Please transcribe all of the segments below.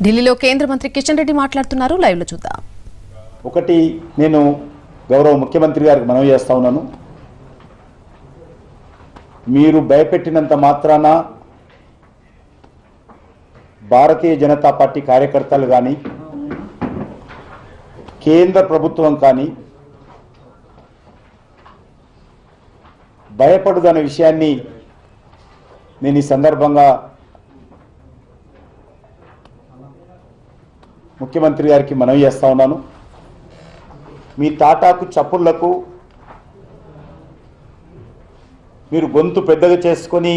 ఢిల్లీలో కేంద్ర మంత్రి కిషన్ రెడ్డి మాట్లాడుతున్నారు. లైవ్ లో చూద్దాం. ఒకటి నేను గౌరవ ముఖ్యమంత్రి గారికి మనవి చేస్తా ఉన్నాను. మీరు భయపెట్టినంత మాత్రాన భారతీయ జనతా పార్టీ కార్యకర్తలు కానీ కేంద్ర ప్రభుత్వం కానీ భయపడదనే విషయాన్ని నేను ఈ సందర్భంగా ముఖ్యమంత్రి గారికి మనవి చేస్తా ఉన్నాను. మీ తాటాకు చప్పుళ్లకు మీరు గొంతు పెద్దగా చేసుకొని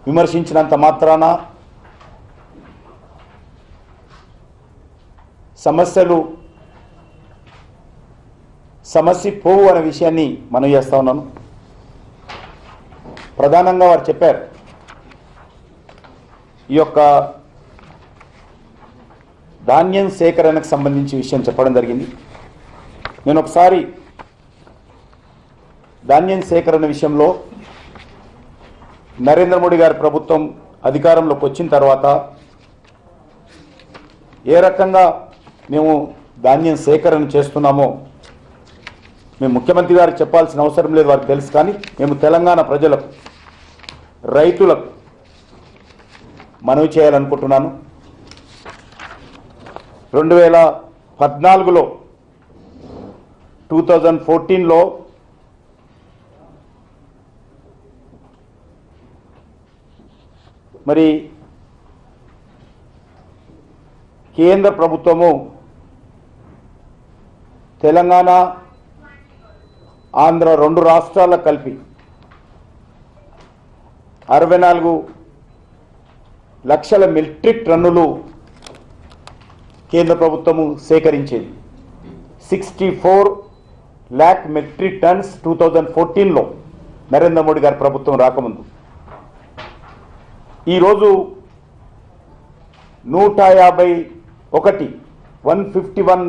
విమర్శించినంత మాత్రాన సమస్య పోవు అనే విషయాన్ని మనవి చేస్తా ఉన్నాను. ప్రధానంగా వారు చెప్పారు, ఈ యొక్క ధాన్యం సేకరణకు సంబంధించి విషయం చెప్పడం జరిగింది. నేను ఒకసారి ధాన్యం సేకరణ విషయంలో నరేంద్ర మోడీ గారి ప్రభుత్వం అధికారంలోకి వచ్చిన తర్వాత ఏ రకంగా మేము ధాన్యం సేకరణ చేస్తున్నామో మేము ముఖ్యమంత్రి గారికి చెప్పాల్సిన అవసరం లేదు, వారికి తెలుసు. కానీ మేము తెలంగాణ ప్రజలకు, రైతులకు మనవి చేయాలనుకుంటున్నాను. 2014లో 2014లో మరి కేంద్ర ప్రభుత్వము తెలంగాణ, ఆంధ్ర రెండు రాష్ట్రాలకు కలిపి 64 లక్షల మెట్రిక్ టన్నులు కేంద్ర ప్రభుత్వము సేకరించేది. 64 lakh మెట్రిక్ టన్స్ 2014లో నరేంద్ర మోడీ గారి ప్రభుత్వం రాకముందు. ఈరోజు 151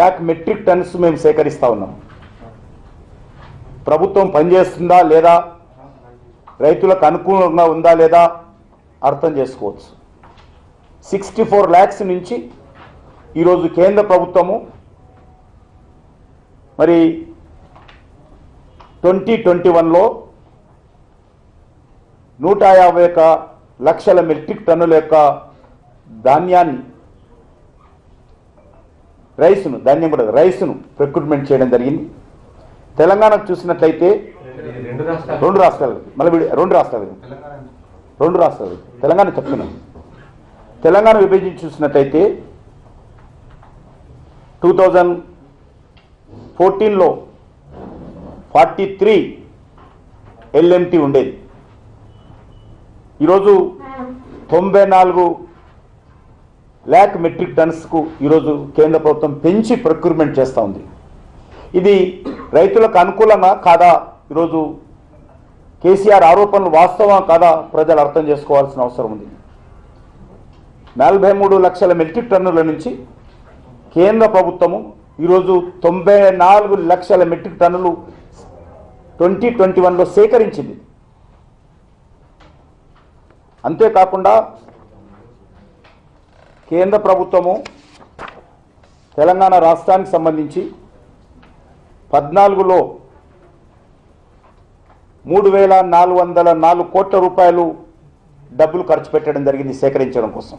lakh మెట్రిక్ టన్స్ మేము సేకరిస్తూ ఉన్నాం. ప్రభుత్వం పనిచేస్తుందా లేదా, రైతులకు అనుకూలంగా ఉందా లేదా అర్థం చేసుకోవచ్చు. 64 lakhs నుంచి ఈరోజు కేంద్ర ప్రభుత్వము మరి 2021లో 151 లక్షల మెట్రిక్ టన్నుల యొక్క ధాన్యాన్ని, రైస్ను ప్రొక్యూర్మెంట్ చేయడం జరిగింది. తెలంగాణకు చూసినట్లయితే రెండు రాష్ట్రాలు తెలంగాణ చెప్తున్నాం. తెలంగాణ విభజించి చూసినట్లయితే 2014లో 43 LMT ఉండేది. ఈరోజు 94 lakh మెట్రిక్ టన్స్కు ఈరోజు కేంద్ర ప్రభుత్వం పెంచి ప్రొక్యూర్మెంట్ చేస్తూ ఉంది. ఇది రైతులకు అనుకూలంగా కాదా, ఈరోజు కేసీఆర్ ఆరోపణలు వాస్తవం కాదా ప్రజలు అర్థం చేసుకోవాల్సిన అవసరం ఉంది. 43 లక్షల మెట్రిక్ టన్నుల నుంచి కేంద్ర ప్రభుత్వము ఈరోజు 94 లక్షల మెట్రిక్ టన్నులు 2021లో సేకరించింది. అంతేకాకుండా కేంద్ర ప్రభుత్వము తెలంగాణ రాష్ట్రానికి సంబంధించి 14లో 3,404 కోట్ల రూపాయలు డబ్బులు ఖర్చు పెట్టడం జరిగింది సేకరించడం కోసం.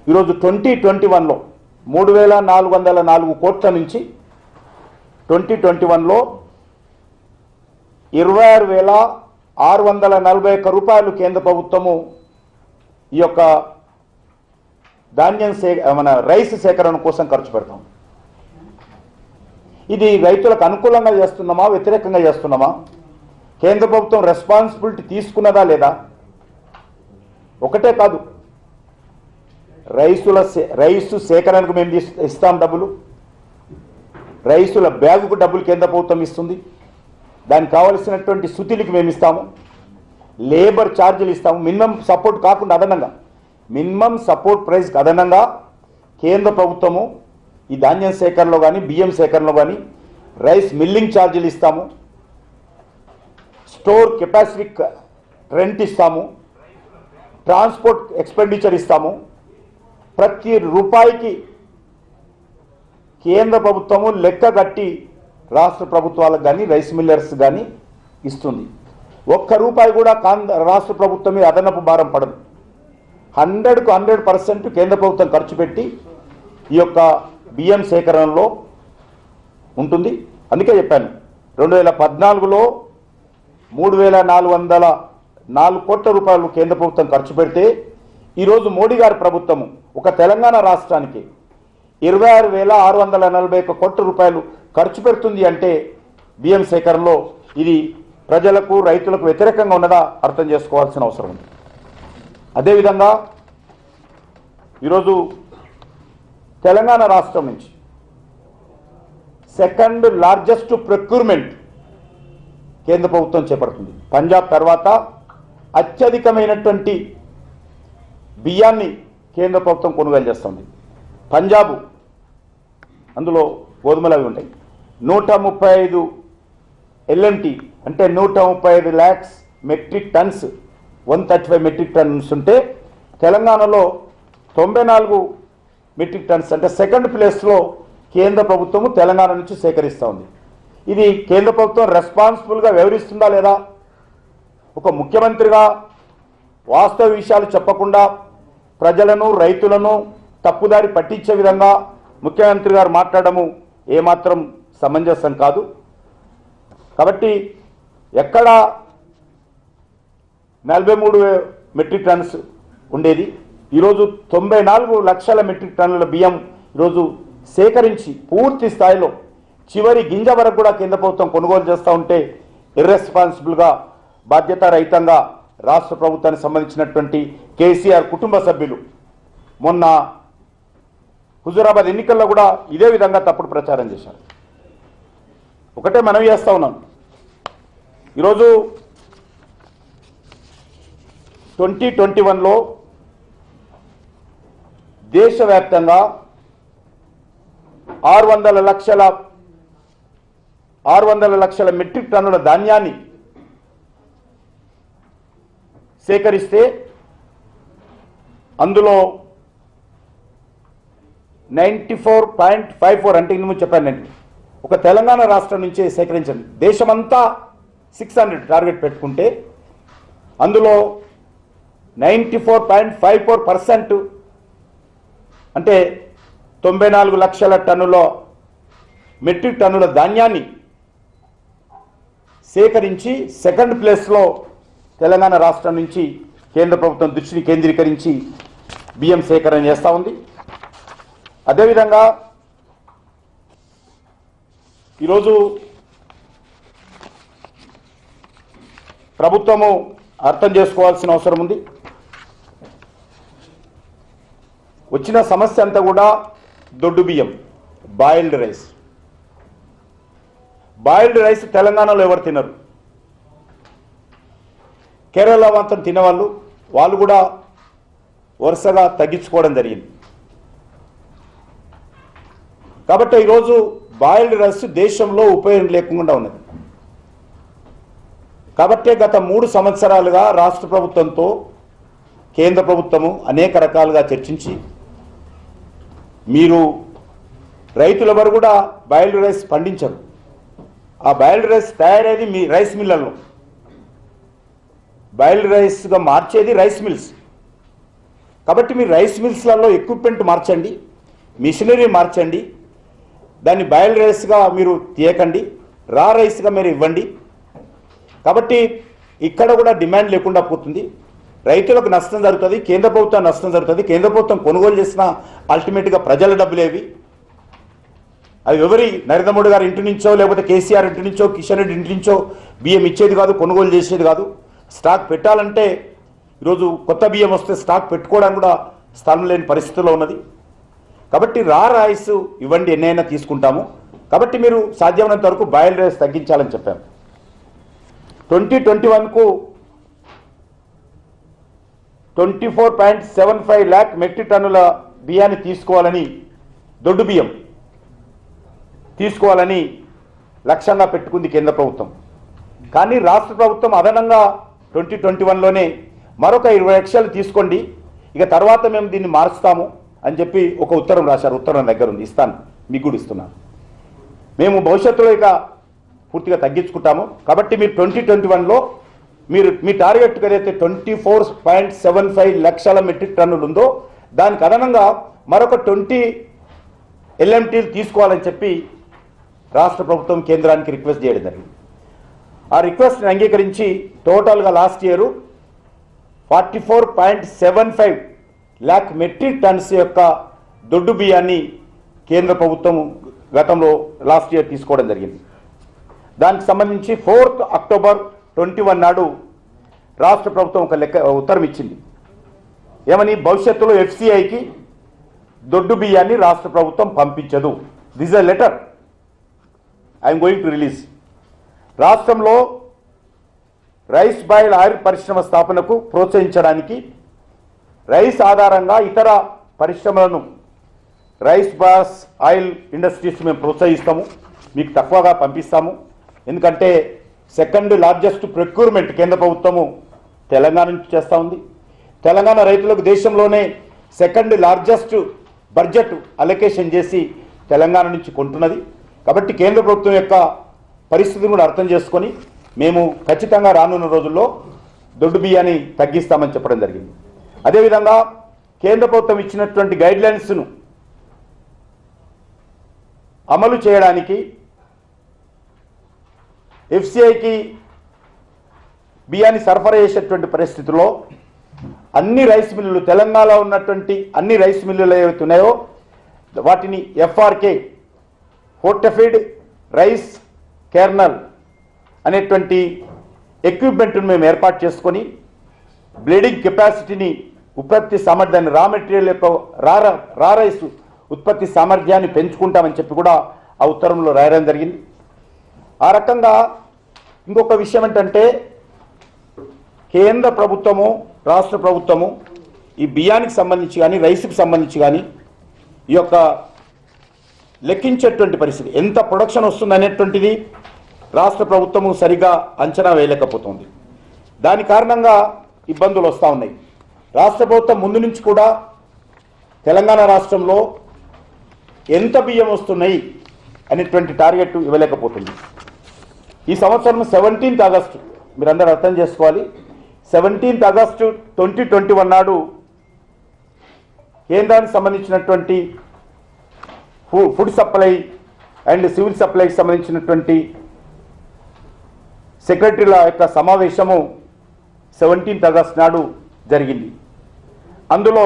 ఈరోజు 2021లో 3,404 కోట్ల నుంచి 2021లో 26,641 రూపాయలు కేంద్ర ప్రభుత్వము ఈ యొక్క రైస్ సేకరణ కోసం ఖర్చు పెడతాం. ఇది రైతులకు అనుకూలంగా చేస్తున్నామా, వ్యతిరేకంగా చేస్తున్నామా, కేంద్ర ప్రభుత్వం రెస్పాన్సిబిలిటీ తీసుకున్నదా లేదా? ఒకటే కాదు, రైసు సేకరణకు మేము ఇస్తాం డబ్బులు, రైసుల బ్యాగుకు డబ్బులు కేంద్ర ప్రభుత్వం ఇస్తుంది, దానికి కావలసినటువంటి సుతిలికి మేము ఇస్తాము, లేబర్ ఛార్జీలు ఇస్తాము. మినిమం సపోర్ట్ కాకుండా అదనంగా, మినిమం సపోర్ట్ ప్రైస్కి అదనంగా కేంద్ర ప్రభుత్వము ఈ ధాన్యం సేకరణలో కానీ, బియ్యం సేకరణలో కానీ రైస్ మిల్లింగ్ ఛార్జీలు ఇస్తాము, స్టోర్ కెపాసిటీ రెంట్ ఇస్తాము, ట్రాన్స్పోర్ట్ ఎక్స్పెండిచర్ ఇస్తాము. ప్రతి రూపాయికి కేంద్ర ప్రభుత్వము లెక్క కట్టి రాష్ట్ర ప్రభుత్వాలకు కానీ రైస్ మిల్లర్స్ కానీ ఇస్తుంది. ఒక్క రూపాయి కూడా రాష్ట్ర ప్రభుత్వం మీద అదనపు భారం పడదు. 100కు 100% కేంద్ర ప్రభుత్వం ఖర్చు పెట్టి ఈ యొక్క బియ్యం సేకరణలో ఉంటుంది. అందుకే చెప్పాను 2014లో 3,404 కోట్ల రూపాయలు కేంద్ర ప్రభుత్వం ఖర్చు పెడితే ఈరోజు మోడీ గారి ప్రభుత్వము ఒక తెలంగాణ రాష్ట్రానికి 26,641 కోట్ల రూపాయలు ఖర్చు పెడుతుంది అంటే బియ్యం సేకరణలో ఇది ప్రజలకు రైతులకు వ్యతిరేకంగా ఉన్నదా అర్థం చేసుకోవాల్సిన అవసరం ఉంది. అదేవిధంగా ఈరోజు తెలంగాణ రాష్ట్రం నుంచి సెకండ్ లార్జెస్ట్ ప్రొక్యూర్మెంట్ కేంద్ర ప్రభుత్వం చేపడుతుంది. పంజాబ్ తర్వాత అత్యధికమైనటువంటి బియ్యాన్ని కేంద్ర ప్రభుత్వం కొనుగోలు చేస్తుంది. పంజాబ్ అందులో గోధుమలు అవి ఉంటాయి. 135 ఎల్ఎంటీ అంటే 135 lakhs metric tons 135 metric tons ఉంటే తెలంగాణలో 94 మెట్రిక్ టన్స్ అంటే సెకండ్ ప్లేస్లో కేంద్ర ప్రభుత్వము తెలంగాణ నుంచి సేకరిస్తూ ఉంది. ఇది కేంద్ర ప్రభుత్వం రెస్పాన్సిబుల్గా వ్యవహరిస్తుందా లేదా? ఒక ముఖ్యమంత్రిగా వాస్తవ విషయాలు చెప్పకుండా ప్రజలను రైతులను తప్పుదారి పట్టించే విధంగా ముఖ్యమంత్రి గారు మాట్లాడము ఏమాత్రం సమంజసం కాదు. కాబట్టి ఎక్కడ 43 మెట్రిక్ టన్స్ ఉండేది ఈరోజు 94 లక్షల మెట్రిక్ టన్నుల బియ్యం ఈరోజు సేకరించి పూర్తి స్థాయిలో చివరి గింజ వరకు కూడా కేంద్ర ప్రభుత్వం కొనుగోలు చేస్తూ ఉంటే ఇర్రెస్పాన్సిబుల్గా బాధ్యతారహితంగా రాష్ట్ర ప్రభుత్వానికి సంబంధించినటువంటి కేసీఆర్ కుటుంబ సభ్యులు మొన్న హుజూరాబాద్ ఎన్నికల్లో కూడా ఇదే విధంగా తప్పుడు ప్రచారం చేశారు. ఒకటే మనవి చేస్తూ ఉన్నాం, ఈరోజు 2021లో దేశవ్యాప్తంగా 600 లక్షల మెట్రిక్ టన్నుల ధాన్యాన్ని సేకరిస్తే అందులో 94.54 అంటే ఇందుకు చెప్పానండి ఒక తెలంగాణ రాష్ట్రం నుంచే సేకరించండి. దేశమంతా 600 టార్గెట్ పెట్టుకుంటే అందులో 94.54% అంటే 94 లక్షల టన్నుల మెట్రిక్ టన్నుల ధాన్యాన్ని సేకరించి సెకండ్ ప్లేస్లో తెలంగాణ రాష్ట్రం నుంచి కేంద్ర ప్రభుత్వం దృష్టిని కేంద్రీకరించి బియ్యం సేకరణ చేస్తూ ఉంది. అదేవిధంగా ఈరోజు ప్రభుత్వము అర్థం చేసుకోవాల్సిన అవసరం ఉంది. వచ్చిన సమస్య అంతా కూడా దొడ్డు బియ్యం, బాయిల్డ్ రైస్. బాయిల్డ్ రైస్ తెలంగాణలో ఎవరు తినరు, కేరళ మాత్రం తినేవాళ్ళు, వాళ్ళు కూడా వరుసగా తగ్గించుకోవడం జరిగింది. కాబట్టి ఈరోజు బాయిల్డ్ రైస్ దేశంలో ఉపయోగం లేకుండా ఉన్నది. కాబట్టే గత 3 సంవత్సరాలుగా రాష్ట్ర ప్రభుత్వంతో కేంద్ర ప్రభుత్వము అనేక రకాలుగా చర్చించి మీరు రైతులెవరు కూడా బాయిల్డ్ రైస్ పండించరు. ఆ బాయిల్డ్ రైస్ తయారయ్యేది మీ రైస్ మిల్లల్లో, బాయిల్డ్ రైస్గా మార్చేది రైస్ మిల్స్. కాబట్టి మీరు రైస్ మిల్స్లలో ఎక్విప్మెంట్ మార్చండి, మిషనరీ మార్చండి, దాన్ని బాయిల్డ్ రైస్గా మీరు తీయకండి, రా రైస్గా మీరు ఇవ్వండి. కాబట్టి ఇక్కడ కూడా డిమాండ్ లేకుండా పోతుంది, రైతులకు నష్టం జరుగుతుంది, కేంద్ర ప్రభుత్వం నష్టం జరుగుతుంది. కేంద్ర ప్రభుత్వం కొనుగోలు చేసిన అల్టిమేట్గా ప్రజల డబ్బులేవి, అవి ఎవరి నరేంద్ర మోడీ గారి ఇంటి నుంచో లేకపోతే కేసీఆర్ ఇంటి నుంచో కిషన్ రెడ్డి ఇంటి నుంచో బియ్యం ఇచ్చేది కాదు, కొనుగోలు చేసేది కాదు. స్టాక్ పెట్టాలంటే ఈరోజు కొత్త బియ్యం వస్తే స్టాక్ పెట్టుకోవడానికి కూడా స్థలం లేని పరిస్థితుల్లో ఉన్నది. కాబట్టి రా రైస్ ఇవ్వండి, ఎన్నైనా తీసుకుంటాము. కాబట్టి మీరు సాధ్యమైనంత వరకు బాయిల్డ్ రైస్ తగ్గించాలని చెప్పాము. 2021కు 24.75 lakh మెట్రిక్ టన్నుల బియ్యాన్ని తీసుకోవాలని, దొడ్డు బియ్యం తీసుకోవాలని లక్ష్యంగా పెట్టుకుంది కేంద్ర ప్రభుత్వం. కానీ రాష్ట్ర ప్రభుత్వం అదనంగా 2021లోనే మరొక 20 లక్షలు తీసుకోండి, ఇక తర్వాత మేము దీన్ని మారుస్తాము అని చెప్పి ఒక ఉత్తరం రాశారు. ఉత్తరం దగ్గర ఉంది, ఇస్తాను, మీకు కూడా ఇస్తున్నాను. మేము భవిష్యత్తులో ఇక పూర్తిగా తగ్గించుకుంటాము. కాబట్టి మీరు 2021లో మీరు మీ టార్గెట్ ఏదైతే 24.75 లక్షల మెట్రిక్ టన్నులు ఉందో దానికి అదనంగా మరొక 20 LMTలు తీసుకోవాలని చెప్పి రాష్ట్ర ప్రభుత్వం కేంద్రానికి రిక్వెస్ట్ చేయడం జరిగింది. ఆ రిక్వెస్ట్ని అంగీకరించి టోటల్గా last year 44.75 lakh metric turns యొక్క దొడ్డు బియ్యాన్ని కేంద్ర ప్రభుత్వం గతంలో లాస్ట్ ఇయర్ తీసుకోవడం జరిగింది. దానికి సంబంధించి 4th October 2021 నాడు రాష్ట్ర ప్రభుత్వం ఒక ఉత్తరం ఇచ్చింది. ఏమని? భవిష్యత్తులో FCIకి దొడ్డు బియ్యాన్ని రాష్ట్ర ప్రభుత్వం పంపించదు. This a letter I'm going to release. రాష్ట్రంలో రైస్ బాయిల్ ఆయిల్ పరిశ్రమ స్థాపనకు ప్రోత్సహించడానికి రైస్ ఆధారంగా ఇతర పరిశ్రమలను రైస్ బాస్ ఆయిల్ ఇండస్ట్రీస్ మేము ప్రోత్సహిస్తాము, మీకు తక్కువగా పంపిస్తాము. ఎందుకంటే సెకండ్ లార్జెస్ట్ ప్రొక్యూర్మెంట్ కేంద్ర ప్రభుత్వము తెలంగాణ నుంచి చేస్తూ ఉంది. తెలంగాణ రైతులకు దేశంలోనే సెకండ్ లార్జెస్ట్ బడ్జెట్ అలొకేషన్ చేసి తెలంగాణ నుంచి కొంటున్నది. కాబట్టి కేంద్ర ప్రభుత్వం యొక్క పరిస్థితిని కూడా అర్థం చేసుకొని మేము ఖచ్చితంగా రానున్న రోజుల్లో దొడ్డు బియ్యాన్ని తగ్గిస్తామని చెప్పడం జరిగింది. అదేవిధంగా కేంద్ర ప్రభుత్వం ఇచ్చినటువంటి గైడ్లైన్స్ను అమలు చేయడానికి FCIకి బియ్యాన్ని సరఫరా చేసేటువంటి పరిస్థితుల్లో అన్ని రైస్ మిల్లులు, తెలంగాణలో ఉన్నటువంటి అన్ని రైస్ మిల్లులు ఏవైతే ఉన్నాయో వాటిని FRK ఫోర్టిఫైడ్ రైస్ కెర్నల్ అనేటువంటి ఎక్విప్మెంట్ను మేము ఏర్పాటు చేసుకొని బ్లీడింగ్ కెపాసిటీని, ఉత్పత్తి సామర్థ్యాన్ని, రా మెటీరియల్ యొక్క రా రైస్ ఉత్పత్తి సామర్థ్యాన్ని పెంచుకుంటామని చెప్పి కూడా ఆ ఉత్తరంలో రాయడం జరిగింది. ఆ రకంగా ఇంకొక విషయం ఏంటంటే కేంద్ర ప్రభుత్వము, రాష్ట్ర ప్రభుత్వము ఈ బియ్యానికి సంబంధించి కానీ రైస్కి సంబంధించి కానీ ఈ యొక్క లెక్కించేటువంటి పరిస్థితి, ఎంత ప్రొడక్షన్ వస్తుంది అనేటువంటిది రాష్ట్ర ప్రభుత్వము సరిగా అంచనా వేయలేకపోతుంది. దాని కారణంగా ఇబ్బందులు వస్తూ ఉన్నాయి. రాష్ట్ర ప్రభుత్వం ముందు నుంచి కూడా తెలంగాణ రాష్ట్రంలో ఎంత బియ్యం వస్తున్నాయి అనేటువంటి టార్గెట్ ఇవ్వలేకపోతుంది. ఈ సంవత్సరం 17th ఆగస్టు మీరందరూ అర్థం చేసుకోవాలి. 17th ఆగస్టు 2021 నాడు కేంద్రానికి సంబంధించినటువంటి ఫుడ్ సప్లై అండ్ సివిల్ సప్లైకి సంబంధించినటువంటి సెక్రటరీల యొక్క సమావేశము 17th ఆగస్టు నాడు జరిగింది. అందులో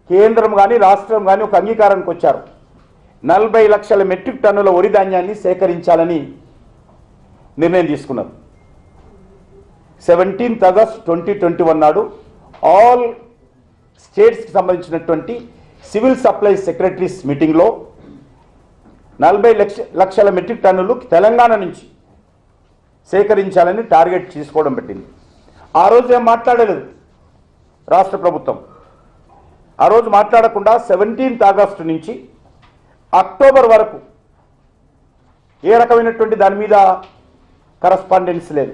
కేంద్రం కానీ రాష్ట్రం కానీ ఒక అంగీకారానికి వచ్చారు. 40 లక్షల మెట్రిక్ టన్నుల వరి ధాన్యాన్ని సేకరించాలని నిర్ణయం తీసుకున్నారు. 17th ఆగస్టు 2021 నాడు ఆల్ స్టేట్స్కి సంబంధించినటువంటి సివిల్ సప్లై సెక్రటరీస్ మీటింగ్లో 40 లక్షల మెట్రిక్ టన్నులు తెలంగాణ నుంచి సేకరించాలని టార్గెట్ తీసుకోవడం పెట్టింది. ఆ రోజు ఏం మాట్లాడలేదు రాష్ట్ర ప్రభుత్వం. ఆ రోజు మాట్లాడకుండా 17th ఆగస్టు నుంచి అక్టోబర్ వరకు ఏ రకమైనటువంటి దాని మీద కరస్పాండెన్స్ లేదు.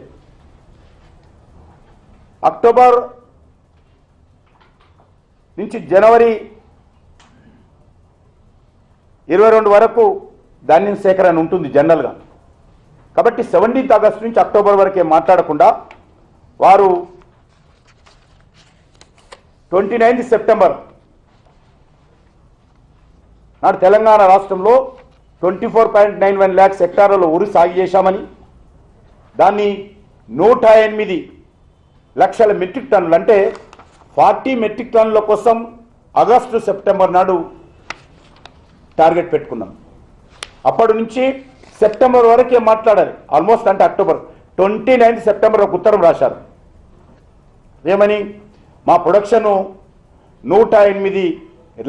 అక్టోబర్ నుంచి జనవరి 22 వరకు ధాన్యం సేకరణ ఉంటుంది జనరల్గా. కాబట్టి 17th ఆగస్టు నుంచి అక్టోబర్ వరకే మాట్లాడకుండా వారు 29th సెప్టెంబర్ నాడు తెలంగాణ రాష్ట్రంలో 24.91 lakhs హెక్టార్లలో వరి సాగు చేశామని, దాన్ని 108 లక్షల మెట్రిక్ టన్నులు అంటే 40 మెట్రిక్ టన్నుల కోసం ఆగస్టు సెప్టెంబర్ నాడు టార్గెట్ పెట్టుకున్నాం. అప్పటి నుంచి సెప్టెంబర్ వరకే మాట్లాడాలి ఆల్మోస్ట్. అంటే అక్టోబర్ 29th సెప్టెంబర్ ఒక ఉత్తరం రాశారు. ఏమని? మా ప్రొడక్షను 108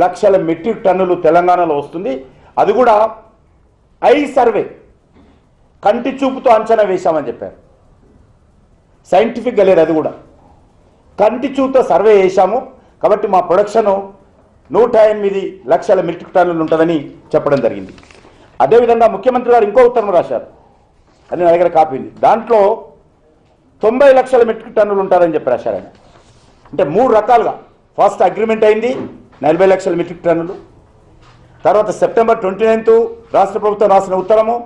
లక్షల మెట్రిక్ టన్నులు తెలంగాణలో వస్తుంది, అది కూడా ఐ సర్వే కంటి చూపుతో అంచనా వేశామని చెప్పారు. సైంటిఫిక్గా లేదు, అది కూడా కంటి చూపుతో సర్వే చేశాము. కాబట్టి మా ప్రొడక్షను 108 లక్షల మెట్రిక్ టన్నులు ఉంటుందని చెప్పడం జరిగింది. అదేవిధంగా ముఖ్యమంత్రి గారు ఇంకో ఉత్తరం రాశారు, అది నా దగ్గర కాపీ ఉంది. దాంట్లో 90 లక్షల మెట్రిక్ టన్నులు ఉంటారని చెప్పి రాశారు ఆయన. అంటే 3 రకాలుగా ఫస్ట్ అగ్రిమెంట్ అయింది 40 లక్షల మెట్రిక్ టన్నులు, తర్వాత సెప్టెంబర్ 29 రాష్ట్ర ప్రభుత్వం రాసిన ఉత్తరము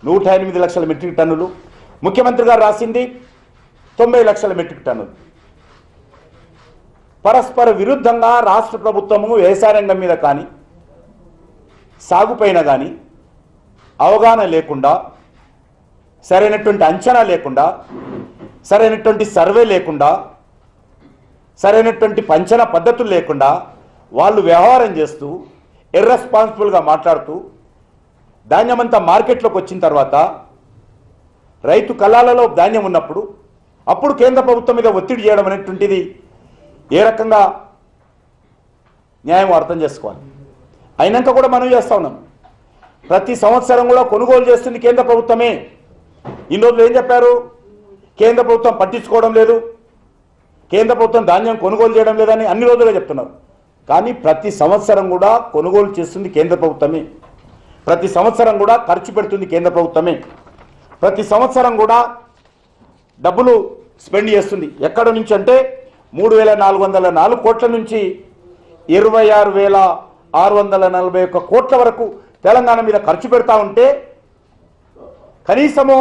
108 లక్షల మెట్రిక్ టన్నులు, ముఖ్యమంత్రి గారు రాసింది 90 లక్షల మెట్రిక్ టన్నులు. పరస్పర విరుద్ధంగా రాష్ట్ర ప్రభుత్వము వ్యవసాయ రంగం మీద కానీ సాగుపైన కానీ అవగాహన లేకుండా, సరైనటువంటి అంచనా లేకుండా, సరైనటువంటి సర్వే లేకుండా, సరైనటువంటి పంచన పద్ధతులు లేకుండా వాళ్ళు వ్యవహారం చేస్తూ ఇర్రెస్పాన్సిబుల్గా మాట్లాడుతూ ధాన్యమంతా మార్కెట్లోకి వచ్చిన తర్వాత రైతు కళ్ళాలలో ధాన్యం ఉన్నప్పుడు అప్పుడు కేంద్ర ప్రభుత్వం మీద ఒత్తిడి చేయడం అనేటువంటిది ఏ రకంగా న్యాయం అర్థం చేసుకోవాలి. అయినాక కూడా మనం చేస్తూ ఉన్నాం. ప్రతి సంవత్సరం కూడా కొనుగోలు చేస్తుంది కేంద్ర ప్రభుత్వమే. ఇన్ని రోజులు ఏం చెప్పారు? కేంద్ర ప్రభుత్వం పట్టించుకోవడం లేదు, కేంద్ర ప్రభుత్వం ధాన్యం కొనుగోలు చేయడం లేదని అన్ని రోజులుగా చెప్తున్నారు. కానీ ప్రతి సంవత్సరం కూడా కొనుగోలు చేస్తుంది కేంద్ర ప్రభుత్వమే, ప్రతి సంవత్సరం కూడా ఖర్చు పెడుతుంది కేంద్ర ప్రభుత్వమే, ప్రతి సంవత్సరం కూడా డబ్బులు స్పెండ్ చేస్తుంది. ఎక్కడ నుంచి అంటే 3,404 కోట్ల నుంచి 26,641 కోట్ల వరకు తెలంగాణ మీద ఖర్చు పెడతా ఉంటే కనీసము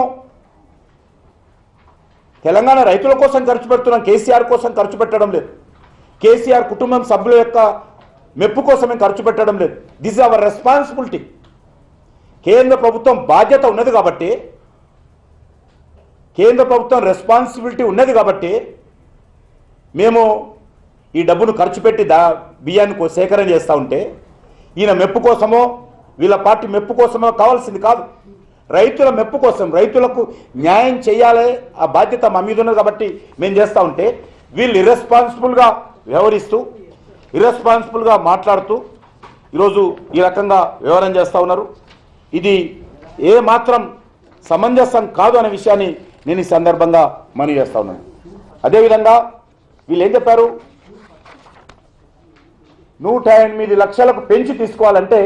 తెలంగాణ రైతుల కోసం ఖర్చు పెడుతున్నాం, కేసీఆర్ కోసం ఖర్చు పెట్టడం లేదు, కేసీఆర్ కుటుంబం సభ్యుల యొక్క మెప్పు కోసమే ఖర్చు పెట్టడం లేదు. This is our responsibility. కేంద్ర ప్రభుత్వం బాధ్యత ఉన్నది కాబట్టి, కేంద్ర ప్రభుత్వం రెస్పాన్సిబిలిటీ ఉన్నది కాబట్టి మేము ఈ డబ్బును ఖర్చు పెట్టి బియ్యాన్ని సేకరణ చేస్తూ ఉంటే ఈయన మెప్పు కోసమో వీళ్ళ పార్టీ మెప్పు కోసమో కావాల్సింది కాదు. రైతుల మెప్పు కోసం, రైతులకు న్యాయం చేయాలి, ఆ బాధ్యత మా మీద ఉన్నది కాబట్టి మేము చేస్తూ ఉంటే వీళ్ళు ఇర్రెస్పాన్సిబుల్గా వ్యవహరిస్తూ, ఇర్రెస్పాన్సిబుల్గా మాట్లాడుతూ ఈరోజు ఈ రకంగా వ్యవహారం చేస్తూ ఉన్నారు. ఇది ఏ మాత్రం సమంజసం కాదు అనే విషయాన్ని నేను ఈ సందర్భంగా మనవి చేస్తూ ఉన్నాను. అదేవిధంగా వీళ్ళు ఏం చెప్పారు? 108 లక్షలకు పెంచి తీసుకోవాలంటే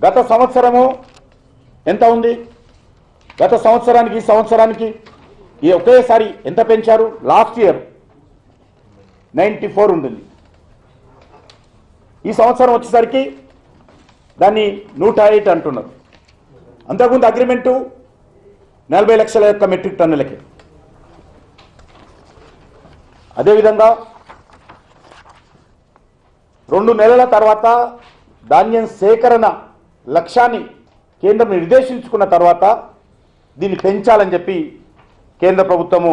గత సంవత్సరము ఎంత ఉంది? గత సంవత్సరానికి ఈ సంవత్సరానికి ఒకేసారి ఎంత పెంచారు? లాస్ట్ ఇయర్ 94 ఉంటుంది. ఈ సంవత్సరం వచ్చేసరికి దాన్ని 108 అంటున్నారు. అంతకుముందు అగ్రిమెంటు 40 లక్షల యొక్క మెట్రిక్ టన్నులకి. అదేవిధంగా 2 నెలల తర్వాత ధాన్యం సేకరణ లక్ష్యాన్ని కేంద్రం నిర్దేశించుకున్న తర్వాత దీన్ని పెంచాలని చెప్పి కేంద్ర ప్రభుత్వము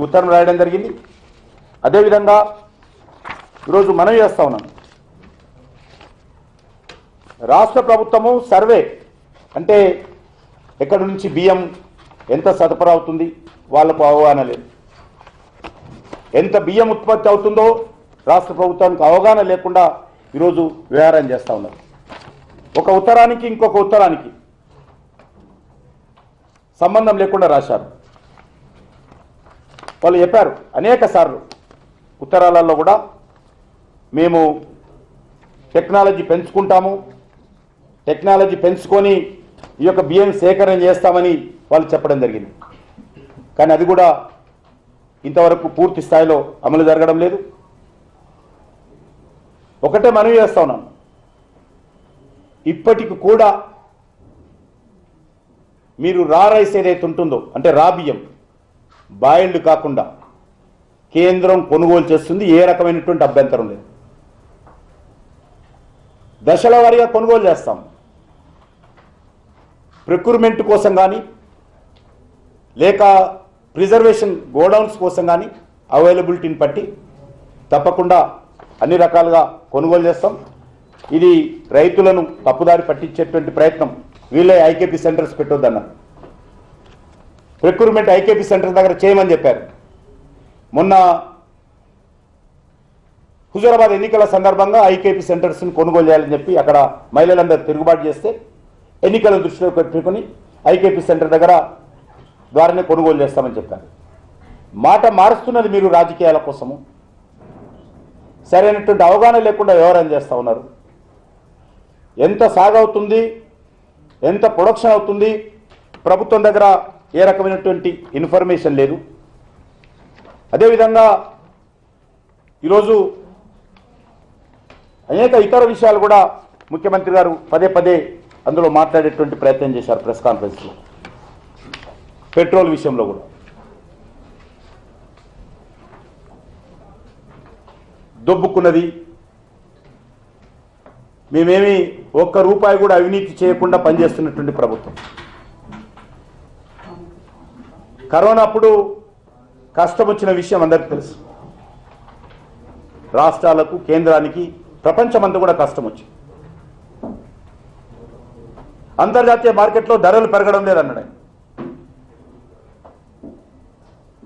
ఉత్తర్వులు రాయడం జరిగింది. అదేవిధంగా ఈరోజు మనం చేస్తూ ఉన్నాం, రాష్ట్ర ప్రభుత్వము సర్వే అంటే ఎక్కడి నుంచి బియ్యం ఎంత సరఫరా అవుతుంది వాళ్ళకు అవగాహన లేదు, ఎంత బియ్యం ఉత్పత్తి అవుతుందో రాష్ట్ర ప్రభుత్వానికి అవగాహన లేకుండా ఈరోజు వ్యవహారం చేస్తూ ఉన్నారు. ఒక ఉత్తరానికి ఇంకొక ఉత్తరానికి సంబంధం లేకుండా రాశారు. వాళ్ళు చెప్పారు అనేక సార్లు ఉత్తరాలలో కూడా మేము టెక్నాలజీ పెంచుకుంటాము, టెక్నాలజీ పెంచుకొని ఈ యొక్క బియ్యం సేకరణ చేస్తామని వాళ్ళు చెప్పడం జరిగింది. కానీ అది కూడా ఇంతవరకు పూర్తి స్థాయిలో అమలు జరగడం లేదు. ఒకటే మనవి చేస్తా ఉన్నాం, ఇప్పటికి కూడా మీరు రా రైస్ ఏదైతే ఉంటుందో అంటే రా బియ్యం బాయిల్డ్ కాకుండా కేంద్రం కొనుగోలు చేస్తుంది, ఏ రకమైనటువంటి అభ్యంతరం లేదు. దశల వారీగా కొనుగోలు చేస్తాం. ప్రొక్యూర్మెంట్ కోసం కానీ లేక ప్రిజర్వేషన్ గోడౌన్స్ కోసం కానీ అవైలబిలిటీని బట్టి తప్పకుండా అన్ని రకాలుగా కొనుగోలు చేస్తాం. ఇది రైతులను తప్పుదారి పట్టించేటువంటి ప్రయత్నం. వీళ్ళే ఐకేపీ సెంటర్స్ పెట్టొద్దన్నారు. ప్రొక్యూర్మెంట్ ఐకేపీ సెంటర్ దగ్గర చేయమని చెప్పారు. మొన్న హుజూరాబాద్ ఎన్నికల సందర్భంగా ఐకేపీ సెంటర్స్ని కొనుగోలు చేయాలని చెప్పి అక్కడ మహిళలందరూ తిరుగుబాటు చేస్తే ఎన్నికలను దృష్టిలో పెట్టుకుని ఐకేపీ సెంటర్ దగ్గర ద్వారానే కొనుగోలు చేస్తామని చెప్పారు. మాట మారుస్తున్నది మీరు రాజకీయాల కోసము. సరైనటువంటి అవగాహన లేకుండా వ్యవహారం చేస్తూ ఉన్నారు. ఎంత సాగు అవుతుంది, ఎంత ప్రొడక్షన్ అవుతుంది, ప్రభుత్వం దగ్గర ఏ రకమైనటువంటి ఇన్ఫర్మేషన్ లేదు. అదేవిధంగా ఈరోజు అనేక ఇతర విషయాలు కూడా ముఖ్యమంత్రి గారు పదే పదే అందులో మాట్లాడేటువంటి ప్రయత్నం చేశారు ప్రెస్ కాన్ఫరెన్స్లో. పెట్రోల్ విషయంలో కూడా దొబ్బుకున్నది, మేమేమి ఒక్క రూపాయి కూడా అవినీతి చేయకుండా పనిచేస్తున్నటువంటి ప్రభుత్వం. కరోనా అప్పుడు కష్టం వచ్చిన విషయం అందరికీ తెలుసు. రాష్ట్రాలకు, కేంద్రానికి, ప్రపంచమంతా కూడా కష్టం వచ్చింది. అంతర్జాతీయ మార్కెట్లో ధరలు పెరగడం లేదన్నాడు ఆయన.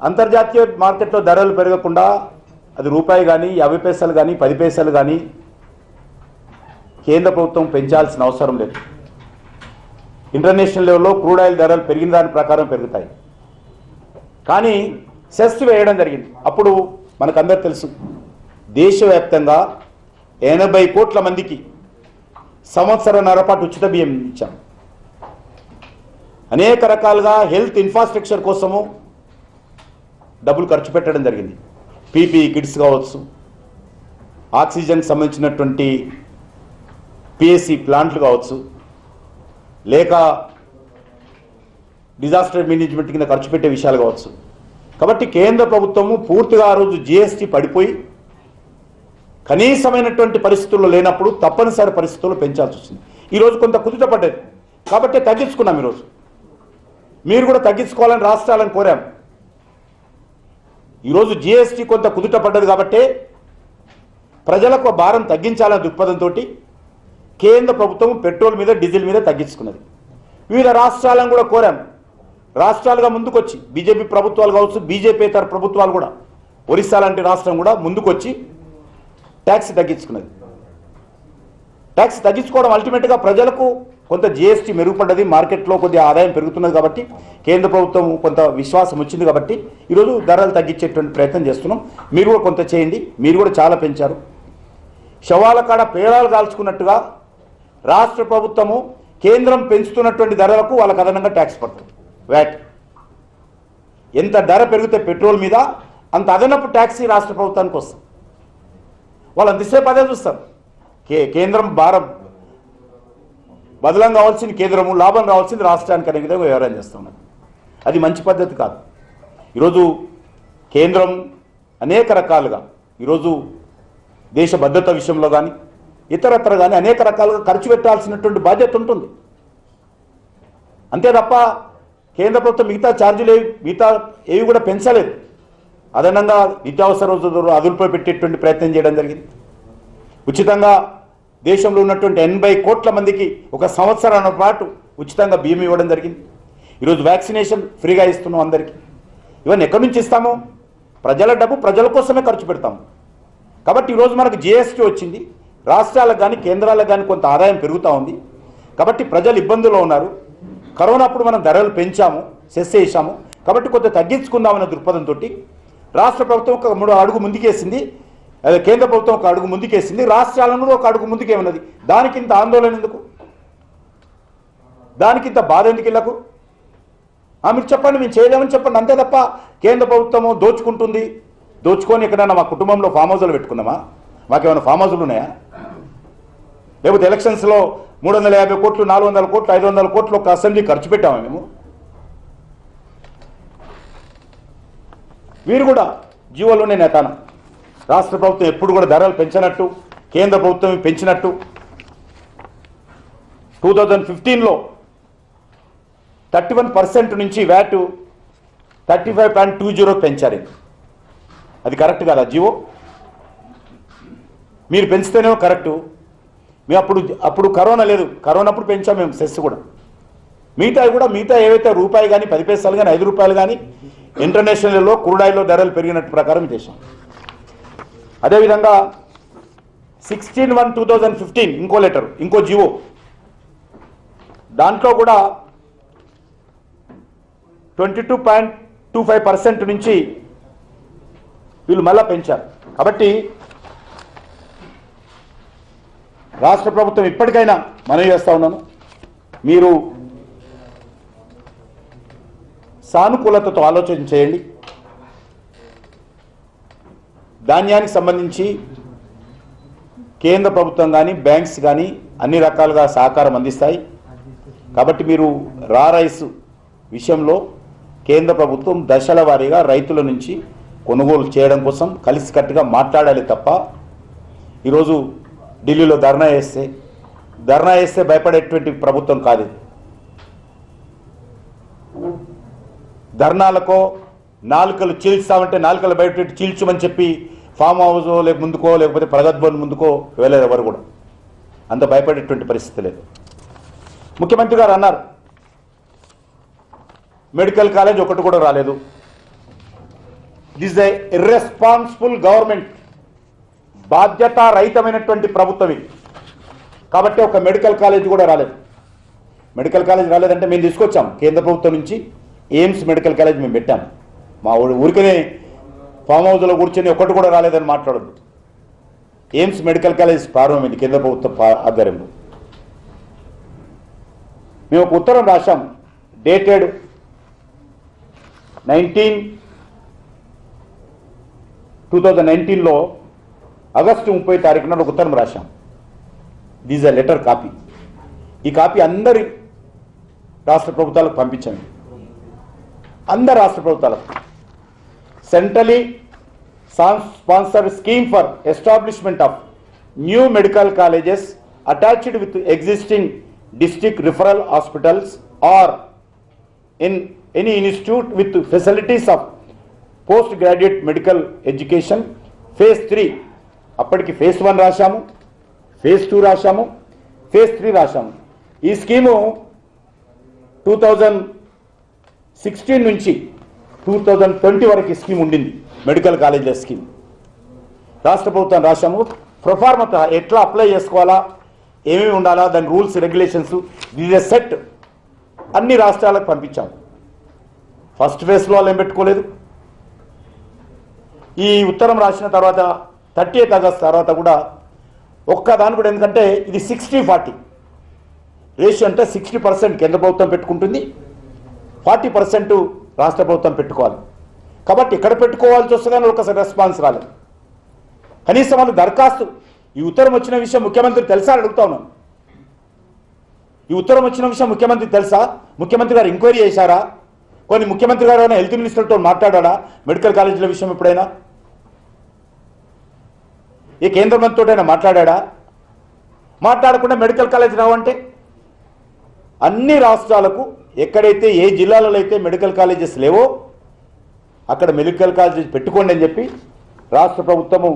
అంతర్జాతీయ మార్కెట్లో ధరలు పెరగకుండా అది రూపాయి కానీ 50 పైసలు కానీ 10 పైసలు కానీ కేంద్ర ప్రభుత్వం పెంచాల్సిన అవసరం లేదు. ఇంటర్నేషనల్ లెవెల్లో క్రూడ్ ఆయిల్ ధరలు పెరిగిన దాని ప్రకారం పెరుగుతాయి. కానీ సెస్ వేయడం జరిగింది. అప్పుడు మనకందరూ తెలుసు, దేశవ్యాప్తంగా 80 కోట్ల మందికి సంవత్సరన్నర పాటు ఉచిత బియ్యం ఇచ్చాం. అనేక రకాలుగా హెల్త్ ఇన్ఫ్రాస్ట్రక్చర్ కోసము డబ్బులు ఖర్చు పెట్టడం జరిగింది. పీపీఈ కిట్స్ కావచ్చు, ఆక్సిజన్కి సంబంధించినటువంటి పిఎస్సి ప్లాంట్లు కావచ్చు, లేక డిజాస్టర్ మేనేజ్మెంట్ కింద ఖర్చు పెట్టే విషయాలు కావచ్చు. కాబట్టి కేంద్ర ప్రభుత్వము పూర్తిగా ఆ రోజు జిఎస్టీ పడిపోయి కనీసమైనటువంటి పరిస్థితుల్లో లేనప్పుడు తప్పనిసరి పరిస్థితుల్లో పెంచాల్సి వచ్చింది. ఈరోజు కొంత కుదుట పడ్డది కాబట్టి తగ్గించుకున్నాం. ఈరోజు మీరు కూడా తగ్గించుకోవాలని రాష్ట్రాలను కోరాం. ఈరోజు జిఎస్టీ కొంత కుదుట పడ్డది కాబట్టి ప్రజలకు భారం తగ్గించాలనే దృక్పథంతో కేంద్ర ప్రభుత్వం పెట్రోల్ మీద, డీజిల్ మీద తగ్గించుకున్నది. వివిధ రాష్ట్రాలను కూడా కోరాం. రాష్ట్రాలుగా ముందుకొచ్చి బీజేపీ ప్రభుత్వాలు కావచ్చు, బీజేపీతర ప్రభుత్వాలు కూడా, ఒరిస్సా లాంటి రాష్ట్రం కూడా ముందుకొచ్చి ట్యాక్స్ తగ్గించుకున్నది. ట్యాక్స్ తగ్గించుకోవడం అల్టిమేట్గా ప్రజలకు కొంత జిఎస్టీ మెరుగుపడ్డది, మార్కెట్లో కొద్దిగా ఆదాయం పెరుగుతున్నది. కాబట్టి కేంద్ర ప్రభుత్వం కొంత విశ్వాసం వచ్చింది. కాబట్టి ఈరోజు ధరలు తగ్గించేటువంటి ప్రయత్నం చేస్తున్నాం. మీరు కూడా కొంత చేయండి. మీరు కూడా చాలా పెంచారు. శవాల కాడ పేరాలు కాల్చుకున్నట్టుగా రాష్ట్ర ప్రభుత్వము కేంద్రం పెంచుతున్నటువంటి ధరలకు వాళ్ళకు అదనంగా ట్యాక్స్ పడుతుంది, వ్యాట్. ఎంత ధర పెరిగితే పెట్రోల్ మీద అంత అదనపు ట్యాక్సీ రాష్ట్ర ప్రభుత్వానికి వస్తుంది. వాళ్ళు అంతసేపు అదే చూస్తారు. కేంద్రం భారం బదలం కావాల్సింది కేంద్రము, లాభం రావాల్సింది రాష్ట్రానికి అనే విధంగా వ్యవహారం చేస్తున్నారు. అది మంచి పద్ధతి కాదు. ఈరోజు కేంద్రం అనేక రకాలుగా ఈరోజు దేశ భద్రత విషయంలో కానీ ఇతరత్ర కానీ అనేక రకాలుగా ఖర్చు పెట్టాల్సినటువంటి బాధ్యత ఉంటుంది. అంతే తప్ప కేంద్ర ప్రభుత్వం మిగతా ఛార్జీలు మిగతా ఏవి కూడా పెంచలేదు. అదనంగా నిత్యావసర వస్తువులు అదుపులో పెట్టేటువంటి ప్రయత్నం చేయడం జరిగింది. ఉచితంగా దేశంలో ఉన్నటువంటి 80 కోట్ల మందికి ఒక సంవత్సరాల పాటు ఉచితంగా బియ్యం ఇవ్వడం జరిగింది. ఈరోజు వ్యాక్సినేషన్ ఫ్రీగా ఇస్తున్నాం అందరికీ. ఇవన్నీ ఎక్కడి నుంచి ఇస్తాము? ప్రజల డబ్బు ప్రజల కోసమే ఖర్చు పెడతాము. కాబట్టి ఈరోజు మనకు జిఎస్టీ వచ్చింది. రాష్ట్రాలకు కానీ కేంద్రాలకు కానీ కొంత ఆదాయం పెరుగుతూ ఉంది. కాబట్టి ప్రజలు ఇబ్బందుల్లో ఉన్నారు. కరోనా అప్పుడు మనం ధరలు పెంచాము, సెస్ చేశాము. కాబట్టి కొంత తగ్గించుకుందామన్న దృక్పథంతో రాష్ట్ర ప్రభుత్వం ఒక 3 అడుగు ముందుకేసింది, అదే కేంద్ర ప్రభుత్వం ఒక అడుగు ముందుకేసింది, రాష్ట్రాలను ఒక అడుగు ముందుకేమన్నది. దానికి ఇంత ఆందోళన ఎందుకు? దానికి ఇంత బాధ ఎందుకు? ఇళ్లకు మీరు చెప్పండి, మేము చేయలేమని చెప్పండి. అంతే తప్ప కేంద్ర ప్రభుత్వము దోచుకుంటుంది, దోచుకొని ఎక్కడన్నా మా కుటుంబంలో ఫామ్ హౌస్లు పెట్టుకున్నామా? మాకేమైనా ఫామ్ హౌస్లు ఉన్నాయా? లేకపోతే ఎలక్షన్స్లో 350 కోట్లు, 400 కోట్లు, 500 కోట్లు ఒక అసెంబ్లీ ఖర్చు పెట్టామా మేము? వీరు కూడా జీవోలోనే నేతాను. రాష్ట్ర ప్రభుత్వం ఎప్పుడు కూడా ధరలు పెంచినట్టు, కేంద్ర ప్రభుత్వం పెంచినట్టు 2015లో 31% నుంచి వ్యాట్ 35.20 పెంచారు. అది కరెక్ట్ కదా జీవో? మీరు పెంచితేనేమో కరెక్టు. మేము అప్పుడు కరోనా లేదు, కరోనా అప్పుడు పెంచాం మేము సెస్ కూడా. మిగతా ఏవైతే రూపాయి కానీ 10 పైసలు కానీ 5 రూపాయలు కానీ ఇంటర్నేషనల్లో క్రూడ్ ఆయిల్లో ధరలు పెరిగినట్టు ప్రకారం చేశాం. అదేవిధంగా 16/1/2015 ఇంకో లెటర్, ఇంకో జీవో, దాంట్లో కూడా 22.25% నుంచి వీళ్ళు మళ్ళా పెంచారు. కాబట్టి రాష్ట్ర ప్రభుత్వం ఇప్పటికైనా మనవి చేస్తా ఉన్నాను, మీరు సానుకూలతతో ఆలోచన చేయండి. ధాన్యానికి సంబంధించి కేంద్ర ప్రభుత్వం కానీ బ్యాంక్స్ కానీ అన్ని రకాలుగా సహకారం అందిస్తాయి. కాబట్టి మీరు రైస్ విషయంలో కేంద్ర ప్రభుత్వం దశల వారీగా రైతుల నుంచి కొనుగోలు చేయడం కోసం కలిసికట్టుగా మాట్లాడాలి తప్ప ఈరోజు ఢిల్లీలో ధర్నా వేస్తే భయపడేటువంటి ప్రభుత్వం కాదు. ధర్నాలకో నాలుకలు చీల్స్తామంటే నాలుకలు బయట చీల్చమని చెప్పి ఫామ్ హౌస్ ముందుకో లేకపోతే ప్రగతి భవన్ ముందుకో వెళ్ళలేదు ఎవరు కూడా. అంత భయపడేటువంటి పరిస్థితి లేదు. ముఖ్యమంత్రి గారు అన్నారు మెడికల్ కాలేజ్ ఒకటి కూడా రాలేదు. దిస్ ఏ ఇర్రెస్పాన్సిబుల్ గవర్నమెంట్, బాధ్యతారహితమైనటువంటి ప్రభుత్వం ఇది. కాబట్టి ఒక మెడికల్ కాలేజ్ కూడా రాలేదు. మెడికల్ కాలేజ్ రాలేదంటే మేము తీసుకొచ్చాం కేంద్ర ప్రభుత్వం నుంచి ఎయిమ్స్ మెడికల్ కాలేజ్ మేము పెట్టాం. మా ఊరికనే ఫామ్ హౌస్లో కూర్చొని ఒకటి కూడా రాలేదని మాట్లాడద్దు. ఎయిమ్స్ మెడికల్ కాలేజ్ ప్రారంభమైంది కేంద్ర ప్రభుత్వం ఆధ్వర్యంలో. మేము ఒక ఉత్తరం రాశాం డేటెడ్ 2019లో ఆగస్టు 30 తారీఖున ఒక ఉత్తరం రాశాం. This a letter copy. ఈ కాపీ అందరి రాష్ట్ర ప్రభుత్వాలకు పంపించండి. అందరు రాష్ట్ర ప్రభుత్వాలకు centrally sponsored scheme for establishment of new medical colleges attached with existing district referral hospitals or in any institute with facilities of post graduate medical education phase 3. అప్పటికి phase 1 రాశాము, ఫేజ్ 2 రాశాము, ఫేజ్ 3 రాశాము. ఈ స్కీము 2016 నుంచి 2020 వరకు scheme ఉండింది. Medical కాలేజీల scheme రాష్ట్ర ప్రభుత్వం రాశాము. ప్రొఫార్మత ఎట్లా అప్లై చేసుకోవాలా, ఏమేమి ఉండాలా, దాని రూల్స్ రెగ్యులేషన్స్ దిస్ సెట్ అన్ని రాష్ట్రాలకు పంపించాము. ఫస్ట్ ఫేజ్లో వాళ్ళు ఏం పెట్టుకోలేదు. ఈ ఉత్తరం రాసిన తర్వాత 30 ఆగస్టు తర్వాత కూడా ఒక్కదాని కూడా, ఎందుకంటే ఇది 60-40 రేషియో, అంటే 60% కేంద్ర ప్రభుత్వం పెట్టుకుంటుంది, 40% రాష్ట్ర ప్రభుత్వం పెట్టుకోవాలి. కాబట్టి ఎక్కడ పెట్టుకోవాల్సి వస్తే కానీ ఒకసారి రెస్పాన్స్ రాలేదు. కనీసం వాళ్ళు దరఖాస్తు, ఈ ఉత్తరం వచ్చిన విషయం ముఖ్యమంత్రి తెలుసా అని అడుగుతా ఉన్నాను. ఈ ఉత్తరం వచ్చిన విషయం ముఖ్యమంత్రి తెలుసా? ముఖ్యమంత్రి గారు ఎంక్వైరీ చేశారా? కొన్ని ముఖ్యమంత్రి గారు అయినా హెల్త్ మినిస్టర్తో మాట్లాడా మెడికల్ కాలేజీల విషయం ఎప్పుడైనా? ఏ కేంద్ర మంత్రితోటైనా మాట్లాడా? మాట్లాడకుండా మెడికల్ కాలేజ్ రావంటే అన్ని రాష్ట్రాలకు ఎక్కడైతే ఏ జిల్లాలలో అయితే మెడికల్ కాలేజెస్ లేవో అక్కడ మెడికల్ కాలేజెస్ పెట్టుకోండి అని చెప్పి రాష్ట్ర ప్రభుత్వము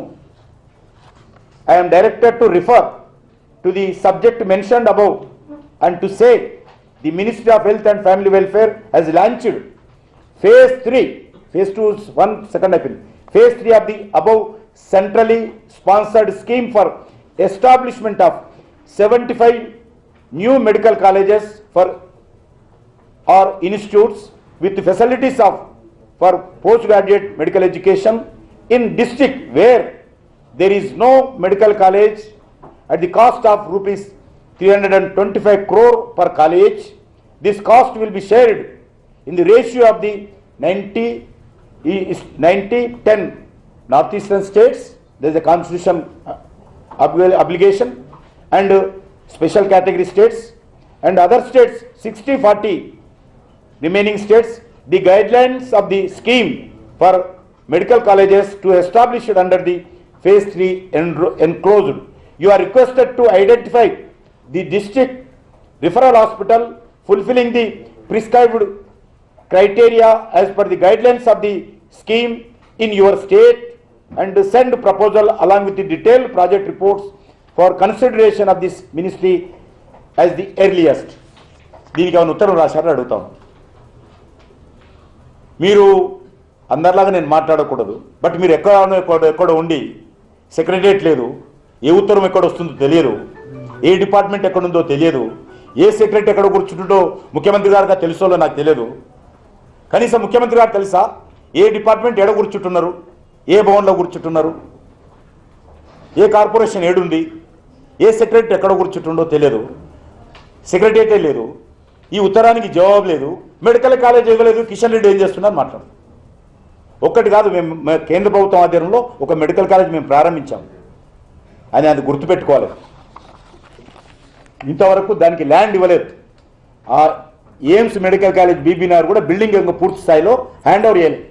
I am directed to refer to the subject mentioned above and to say the Ministry of Health and Family Welfare has launched phase 3, phase 2 is 1 second I feel, phase 3 of the above centrally sponsored scheme for establishment of 75 new medical colleges for or institutes with facilities of for postgraduate medical education in district where there is no medical college at the cost of rupees 325 crore per college. This cost will be shared in the ratio of the 90-10 northeastern states. There is a constitution obligation, and special category states and other states 60-40 remaining states. The guidelines of the scheme for medical colleges to establish it under the phase 3 enclosed. You are requested to identify the district referral hospital fulfilling the prescribed criteria as per the guidelines of the scheme in your state and send proposal along with the detailed project reports for consideration of this ministry as the earliest. దీనికి ఏమైనా ఉత్తరం రాశారని అడుగుతాను. మీరు అందరిలాగా నేను మాట్లాడకూడదు, but మీరు ఎక్కడ ఉండి సెక్రటరియట్ లేదు, ఏ ఉత్తరం ఎక్కడ వస్తుందో తెలియదు, ఏ డిపార్ట్మెంట్ ఎక్కడుందో తెలియదు, ఏ సెక్రటరీ ఎక్కడ కూర్చుంటుందో ముఖ్యమంత్రి గారికి తెలుసో నాకు తెలియదు. కనీసం ముఖ్యమంత్రి గారు తెలుసా ఏ డిపార్ట్మెంట్ ఎక్కడ కూర్చుంటున్నారు, ఏ భవన్లో కూర్చుంటున్నారు, ఏ కార్పొరేషన్ ఏడుంది, ఏ సెక్రటరీ ఎక్కడ కూర్చుంటుందో తెలియదు, సెక్రటరియటే లేదు. ఈ ఉత్తరానికి జవాబు లేదు, మెడికల్ కాలేజ్ ఇవ్వలేదు, కిషన్ రెడ్డి ఏం చేస్తున్నారు మాట్లాడు. ఒక్కటి కాదు, మేము కేంద్ర ప్రభుత్వం ఆధ్వర్యంలో ఒక మెడికల్ కాలేజ్ మేము ప్రారంభించాం అని అది గుర్తుపెట్టుకోవాలి. ఇంతవరకు దానికి ల్యాండ్ ఇవ్వలేదు. ఆ ఎయిమ్స్ మెడికల్ కాలేజ్ బీబీనగర్ కూడా బిల్డింగ్ ఇంకా పూర్తి స్థాయిలో హ్యాండ్ ఓవర్ చేయలేదు.